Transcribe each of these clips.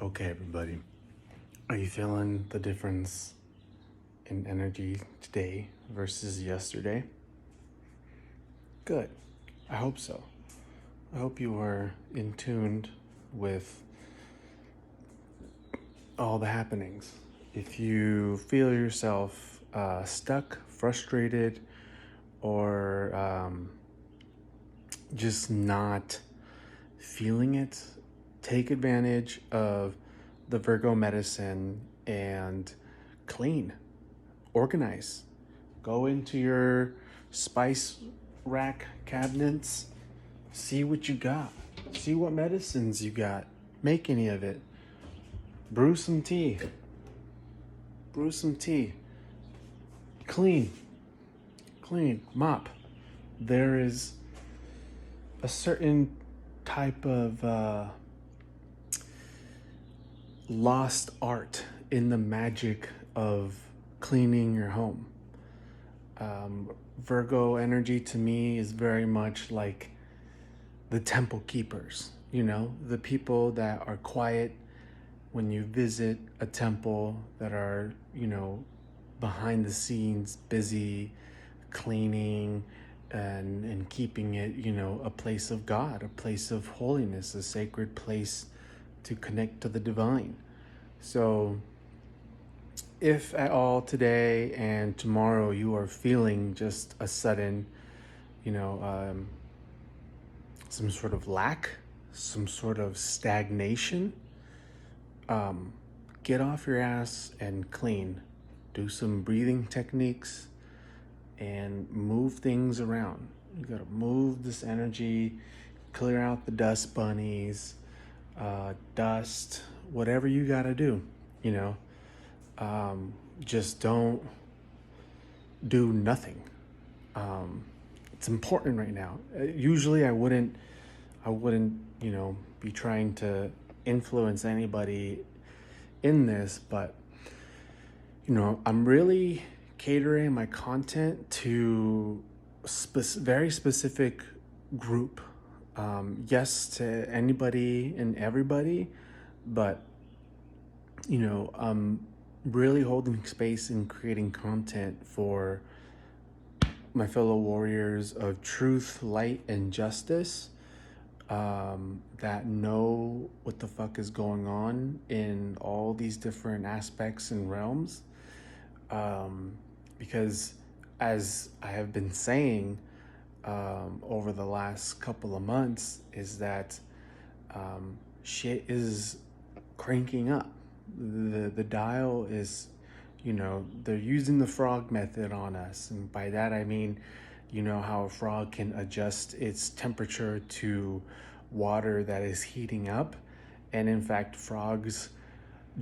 Okay, everybody. Are you feeling the difference in energy today versus yesterday? Good. I hope so. I hope you are in tuned with all the happenings. If you feel yourself stuck, frustrated, or just not feeling it, take advantage of the Virgo medicine and clean, organize. Go into your spice rack cabinets, see what you got, see what medicines you got. Make any of it. Brew some tea. Brew some tea. Clean. Clean. Mop. There is a certain type of lost art in the magic of cleaning your home. Virgo energy to me is very much like the temple keepers, the people that are quiet when you visit a temple, that are, behind the scenes, busy cleaning and keeping it, a place of God, a place of holiness, a sacred place to connect to the divine. So if at all today and tomorrow you are feeling just a sudden, some sort of lack, some sort of stagnation, get off your ass and clean. Do some breathing techniques and move things around. You gotta move this energy, clear out the dust bunnies, dust, whatever you gotta do, you know. Just don't do nothing. It's important right now. Usually I wouldn't, be trying to influence anybody in this, but, I'm really catering my content to very specific group. Yes, to anybody and everybody, but, I'm really holding space and creating content for my fellow warriors of truth, light, and justice, that know what the fuck is going on in all these different aspects and realms. Because as I have been saying over the last couple of months, is that shit is cranking up. The dial is, they're using the frog method on us. And by that I mean, how a frog can adjust its temperature to water that is heating up. And in fact, frogs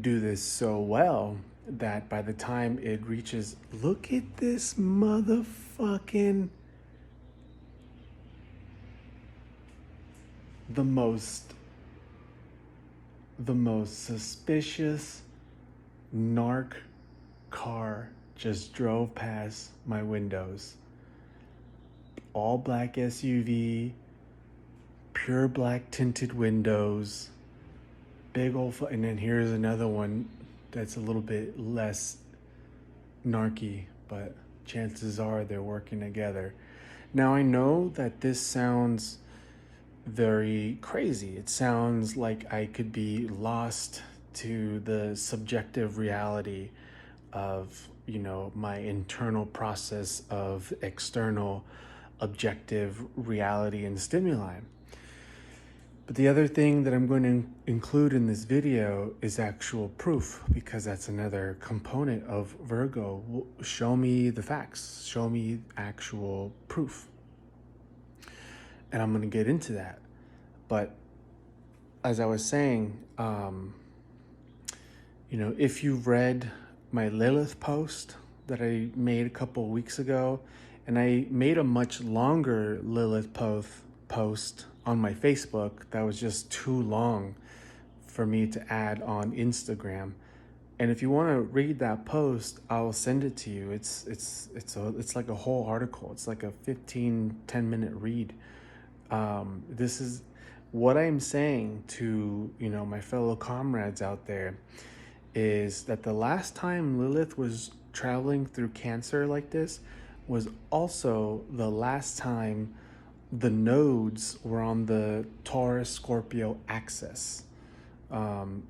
do this so well that by the time it reaches, look at this motherfucking, the most suspicious narc car just drove past my windows. All black SUV, pure black tinted windows, big old, and then here's another one that's a little bit less narky, but chances are they're working together. Now I know that this sounds very crazy. It sounds like I could be lost to the subjective reality of, my internal process of external objective reality and stimuli. But the other thing that I'm going to include in this video is actual proof, because that's another component of Virgo. Show me the facts, show me actual proof. And I'm going to get into that. But as I was saying, if you've read my Lilith post that I made a couple of weeks ago, and I made a much longer Lilith post on my Facebook that was just too long for me to add on Instagram. And if you want to read that post, I'll send it to you. It's like a whole article. It's like a 10 minute read. This is What I'm saying to, my fellow comrades out there is that the last time Lilith was traveling through Cancer like this was also the last time the nodes were on the Taurus Scorpio axis. Um,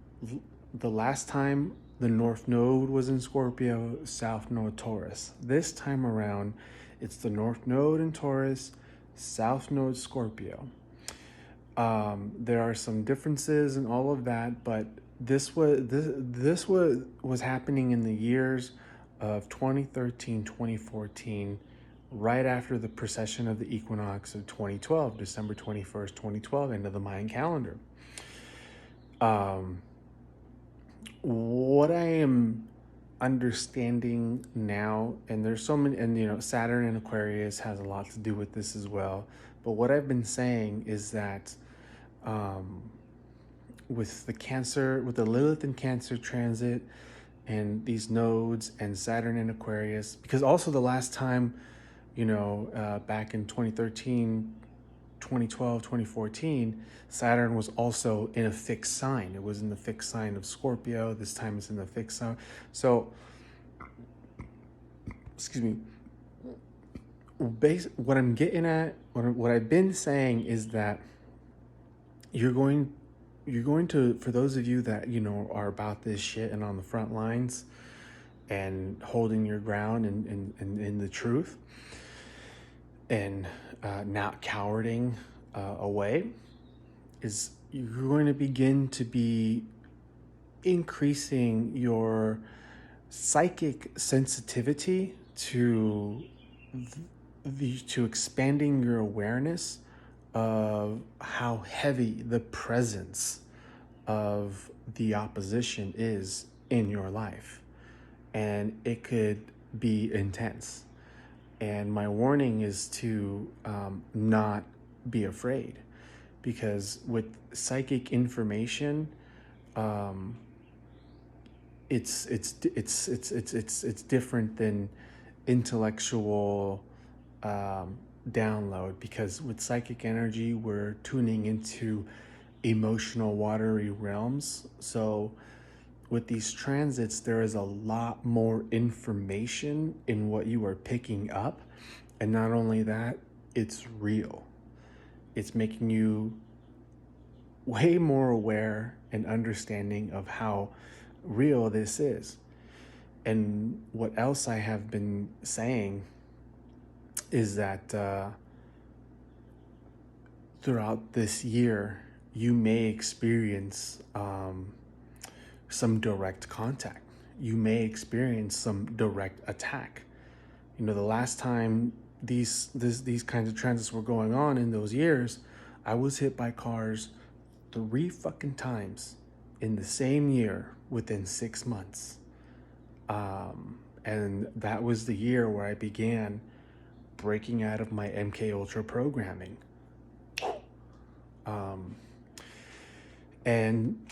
the last time the North Node was in Scorpio, South Node Taurus. This time around, it's the North Node in Taurus, South Node Scorpio. There are some differences and all of that, but this was happening in the years of 2013, 2014, right after the precession of the equinox of 2012, December 21st, 2012, end of the Mayan calendar. What I am understanding now, and there's so many, and Saturn and Aquarius has a lot to do with this as well. But what I've been saying is that with the Lilith and Cancer transit, and these nodes and Saturn and Aquarius, because also the last time, back in 2013, 2012, 2014, Saturn was also in a fixed sign. It was in the fixed sign of Scorpio. This time it's in the fixed sign. So, excuse me. What I'm getting at, what I've been saying is that you're going to, for those of you that, are about this shit and on the front lines and holding your ground and in the truth and not cowarding away, is you're going to begin to be increasing your psychic sensitivity to expanding your awareness of how heavy the presence of the opposition is in your life, and it could be intense. And my warning is to not be afraid, because with psychic information, it's different than intellectual download, because with psychic energy we're tuning into emotional watery realms. So with these transits, there is a lot more information in what you are picking up. And not only that, it's real. It's making you way more aware and understanding of how real this is. And what else I have been saying is that throughout this year, you may experience some direct contact. You may experience some direct attack. The last time these kinds of transits were going on in those years, I was hit by cars 3 fucking times in the same year within 6 months. And that was the year where I began breaking out of my MK Ultra programming. And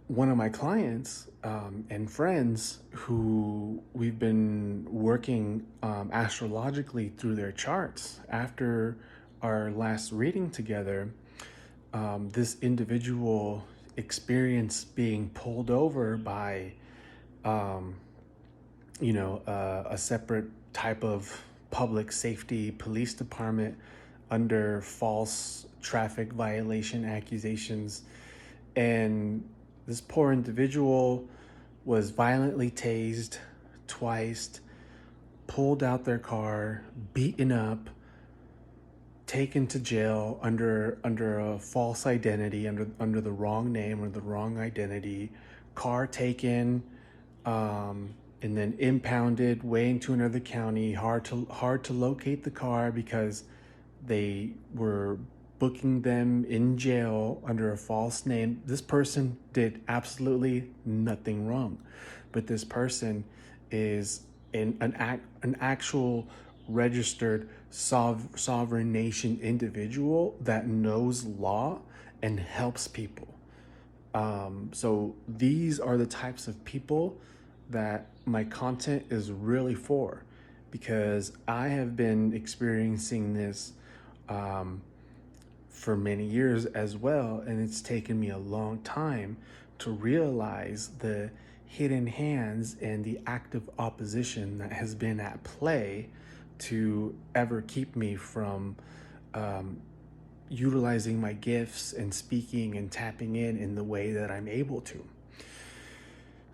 one of my clients and friends who we've been working astrologically through their charts, after our last reading together, this individual experienced being pulled over by a separate type of public safety police department under false traffic violation accusations. And this poor individual was violently tased twice, pulled out their car, beaten up, taken to jail under a false identity, under the wrong name or the wrong identity, car taken, and then impounded, way into another county. Hard to locate the car because they were booking them in jail under a false name. This person did absolutely nothing wrong, but this person is an actual registered sovereign nation individual that knows law and helps people. So these are the types of people that my content is really for, because I have been experiencing this for many years as well, and it's taken me a long time to realize the hidden hands and the active opposition that has been at play to ever keep me from um, utilizing my gifts and speaking and tapping in the way that I'm able to.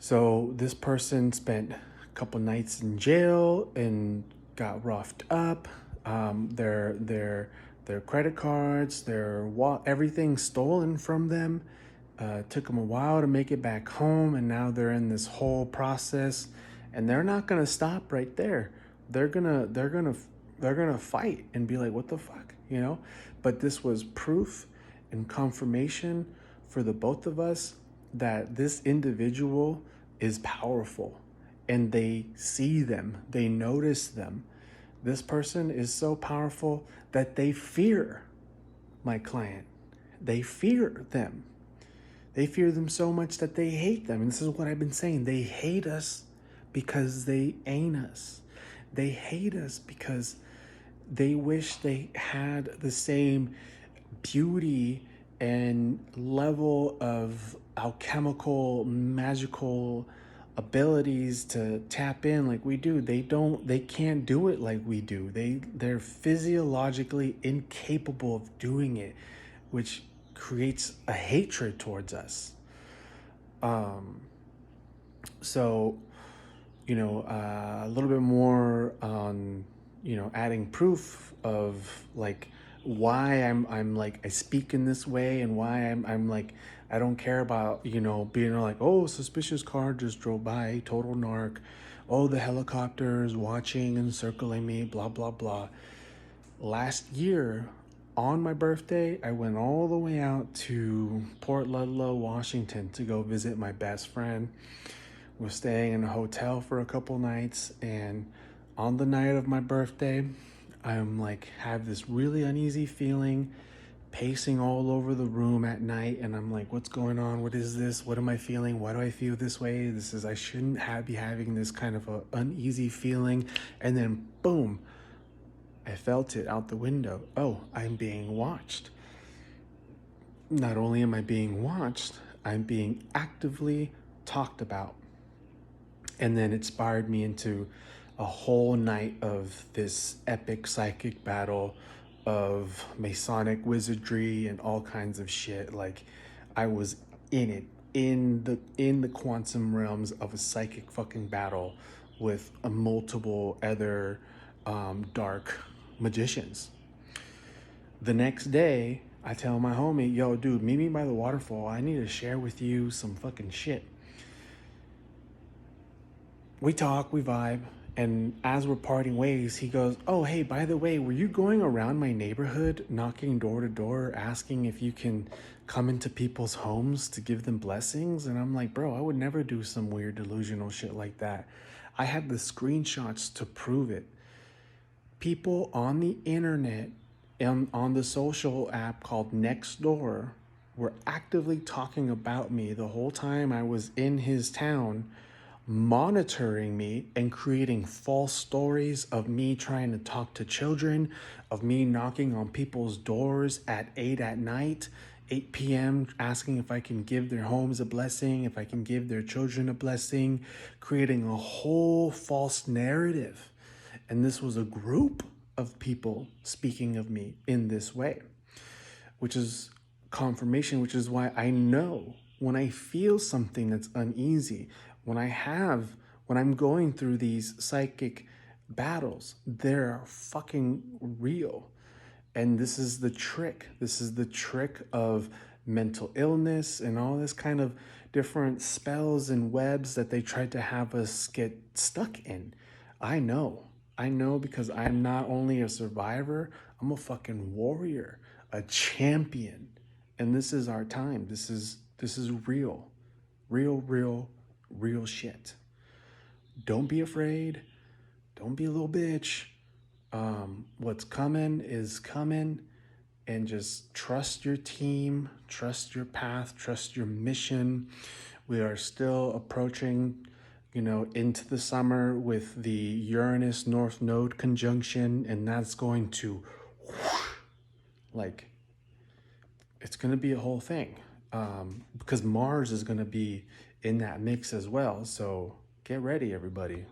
So this person spent a couple nights in jail and got roughed up. Their credit cards, everything stolen from them. Took them a while to make it back home, and now they're in this whole process, and they're not gonna stop right there. They're gonna fight and be like, "What the fuck," you know? But this was proof and confirmation for the both of us that this individual is powerful, and they see them, they notice them. This person is so powerful that they fear my client. They fear them. They fear them so much that they hate them. And this is what I've been saying. They hate us because they ain't us. They hate us because they wish they had the same beauty and level of alchemical, magical abilities to tap in like we do. They can't do it like we do. They're physiologically incapable of doing it, which creates a hatred towards us. So, a little bit more on, adding proof of like why I'm like I speak in this way, and why I'm like I don't care about being like, oh, suspicious car just drove by, total narc, oh, the helicopters watching and circling me, blah blah blah. Last year on my birthday, I went all the way out to Port Ludlow, Washington to go visit my best friend. We're staying in a hotel for a couple nights, and on the night of my birthday, I'm like have this really uneasy feeling, pacing all over the room at night, and I'm like, what's going on? What is this? What am I feeling? Why do I feel this way? I shouldn't be having this kind of a uneasy feeling. And then boom, I felt it out the window. Oh, I'm being watched. Not only am I being watched, I'm being actively talked about. And then it inspired me into a whole night of this epic psychic battle of Masonic wizardry and all kinds of shit. Like I was in it, in the quantum realms of a psychic fucking battle with a multiple other dark magicians. The next day, I tell my homie, yo, dude, meet me by the waterfall. I need to share with you some fucking shit. We talk, we vibe, and as we're parting ways, he goes, oh, hey, by the way, were you going around my neighborhood, knocking door to door, asking if you can come into people's homes to give them blessings? And I'm like, bro, I would never do some weird delusional shit like that. I have the screenshots to prove it. People on the internet and on the social app called Nextdoor were actively talking about me the whole time I was in his town, monitoring me and creating false stories of me trying to talk to children, of me knocking on people's doors at 8 at night, 8 p.m., asking if I can give their homes a blessing, if I can give their children a blessing, creating a whole false narrative. And this was a group of people speaking of me in this way, which is confirmation, which is why I know when I feel something that's uneasy, when I'm going through these psychic battles, they're fucking real. And this is the trick. This is the trick of mental illness and all this kind of different spells and webs that they tried to have us get stuck in. I know because I'm not only a survivor, I'm a fucking warrior, a champion. And this is our time. This is real. Real shit. Don't be afraid. Don't be a little bitch. What's coming is coming, and just trust your team, trust your path, trust your mission. We are still approaching, into the summer with the Uranus North Node conjunction, and that's going to like it's going to be a whole thing, because Mars is going to be in that mix as well. So get ready, everybody.